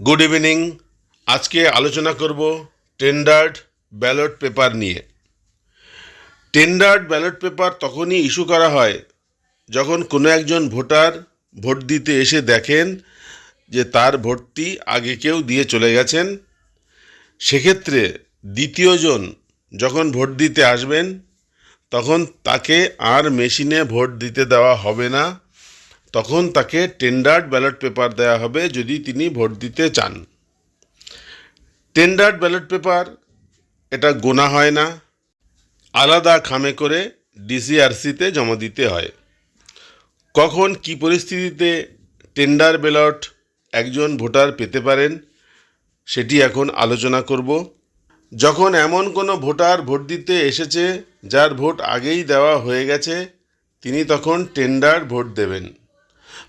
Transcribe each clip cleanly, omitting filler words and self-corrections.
Good evening. আজকে আলোচনা করব টেন্ডার্ড ব্যালট পেপার নিয়ে। টেন্ডার্ড ব্যালট পেপার তখনই ইস্যু করা হয় যখন কোনো একজন ভোটার ভোট দিতে এসে দেখেন যে তার ভোটটি আগে কেউ দিয়ে চলে গেছেন। সেক্ষেত্রে দ্বিতীয়জন যখন ভোট দিতে আসবেন তখন তাকে আর মেশিনে ভোট দিতে দেওয়া হবে না, তখন তাকে টেন্ডার্ড ব্যালট পেপার দেওয়া হবে যদি তিনি ভোট দিতে চান। টেন্ডার্ড ব্যালট পেপার এটা গোনা হয় না, আলাদা খামে করে ডিসিআরসিতে জমা দিতে হয়। কখন কি পরিস্থিতিতে টেন্ডার ব্যালট একজন ভোটার পেতে পারেন সেটি এখন আলোচনা করব। যখন এমন কোনো ভোটার ভোট দিতে এসেছে যার ভোট আগেই দেওয়া হয়ে গেছে, তিনি তখন টেন্ডার ভোট দেবেন।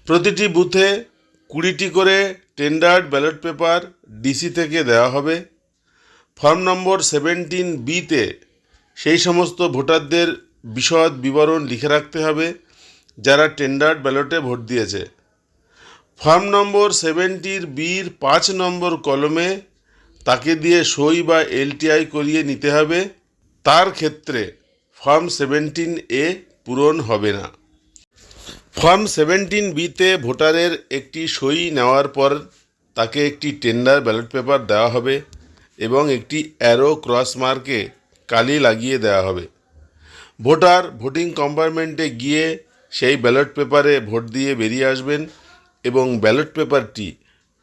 প্রতিটি বুথে 20টি করে টেন্ডার্ড ব্যালট পেপার ডিসি থেকে দেওয়া হবে। ফর্ম নম্বর 17B-তে সেই সমস্ত ভোটারদের বিশদ বিবরণ লিখে রাখতে হবে যারা টেন্ডার্ড ব্যালটে ভোট দিয়েছে। ফর্ম নম্বর 70B-র 5 নম্বর কলমে তাকে দিয়ে সই বা LTI করিয়ে নিতে হবে। তার ক্ষেত্রে ফর্ম 17A পূরণ হবে না। ফর্ম 17B-তে ভোটারের একটি সই নেওয়ার পর তাকে একটি টেন্ডার ব্যালট পেপার দেওয়া হবে এবং একটি অ্যারো ক্রস মার্কে কালি লাগিয়ে দেওয়া হবে। ভোটার ভোটিং কম্পার্টমেন্টে গিয়ে সেই ব্যালট পেপারে ভোট দিয়ে বেরিয়ে আসবেন এবং ব্যালট পেপারটি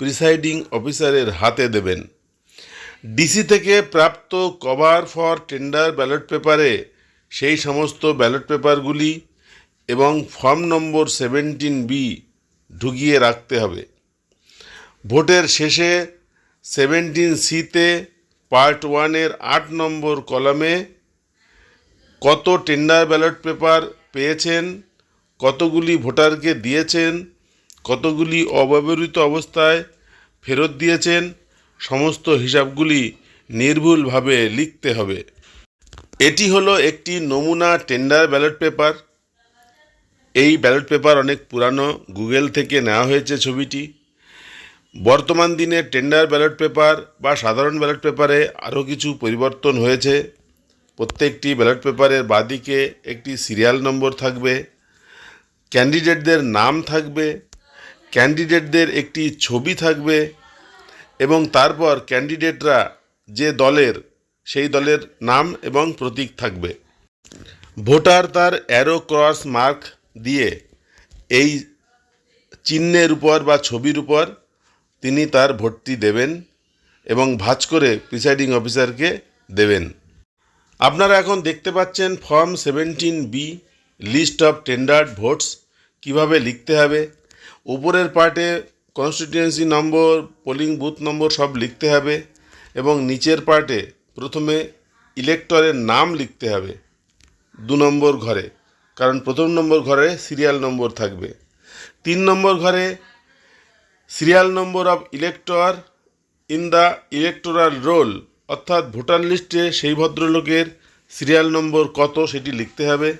প্রিসাইডিং অফিসারের হাতে দেবেন। ডিসি থেকে প্রাপ্ত কভার ফর টেন্ডার ব্যালট পেপারে সেই সমস্ত ব্যালট পেপারগুলি এবং ফর্ম নম্বর 17B ঢুকিয়ে রাখতে হবে। ভোটের শেষে 17C-তে পার্ট 1-এর 8 নম্বর কলামে কত টেন্ডার ব্যালট পেপার পেয়েছেন, কতগুলি ভোটারকে দিয়েছেন, কতগুলি অব্যবহৃত অবস্থায় ফেরত দিয়েছেন, সমস্ত হিসাবগুলি নির্ভুলভাবে লিখতে হবে। এটি হলো একটি নমুনা টেন্ডার ব্যালট পেপার। এই ব্যালট পেপার অনেক পুরানো, গুগল থেকে নেওয়া হয়েছে ছবিটি। বর্তমান দিনে টেন্ডার ব্যালট পেপার বা সাধারণ ব্যালট পেপারে আরও কিছু পরিবর্তন হয়েছে। প্রত্যেকটি ব্যালট পেপারের বাঁদিকে একটি সিরিয়াল নম্বর থাকবে, ক্যান্ডিডেটদের নাম থাকবে, ক্যান্ডিডেটদের একটি ছবি থাকবে এবং তারপর ক্যান্ডিডেটরা যে দলের সেই দলের নাম এবং প্রতীক থাকবে। ভোটার তার অ্যারো ক্রস মার্ক দিয়ে এই চিহ্নের উপর বা ছবির উপর তিনি তার ভোটটি দেবেন এবং ভাঁজ করে প্রিসাইডিং অফিসারকে দেবেন। আপনারা এখন দেখতে পাচ্ছেন form 17B list of tendered votes কিভাবে লিখতে হবে। উপরের পার্টে constituency number, polling booth number সব লিখতে হবে এবং নিচের পার্টে প্রথমে ইলেক্টরের নাম লিখতে হবে 2 নম্বর ঘরে, কারণ 1 নম্বর ঘরে সিরিয়াল নম্বর থাকবে। 3 নম্বর ঘরে serial number of elector in the electoral role, অর্থাৎ ভোটার লিস্টে সেই ভদ্রলোকের সিরিয়াল নম্বর কত সেটি লিখতে হবে।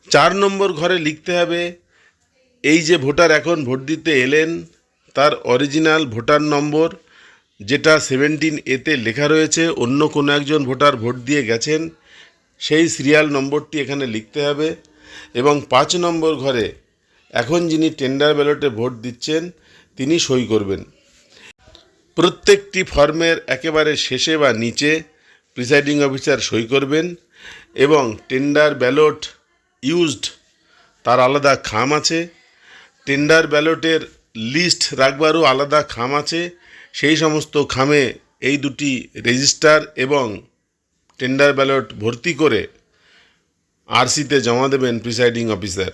4 নম্বর ঘরে লিখতে হবে এই যে ভোটার এখন ভোট দিতে এলেন তার অরিজিনাল ভোটার নম্বর, যেটা 17A-তে লেখা রয়েছে। অন্য কোনো একজন ভোটার ভোট দিয়ে গেছেন, সেই সিরিয়াল নম্বরটি এখানে লিখতে হবে এবং 5 নম্বর ঘরে এখন যিনি টেন্ডার ব্যালটে ভোট দিচ্ছেন তিনি সই করবেন। প্রত্যেকটি ফর্মের একেবারে শেষে বা নিচে প্রিসাইডিং অফিসার সই করবেন এবং টেন্ডার ব্যালট ইউজড তার আলাদা খাম আছে, টেন্ডার ব্যালটের লিস্ট রাখবারও আলাদা খাম আছে। সেই সমস্ত খামে এই দুটি রেজিস্টার এবং টেন্ডার ব্যালট ভর্তি করে আরসিতে জমা দেবেন প্রিসাইডিং অফিসার।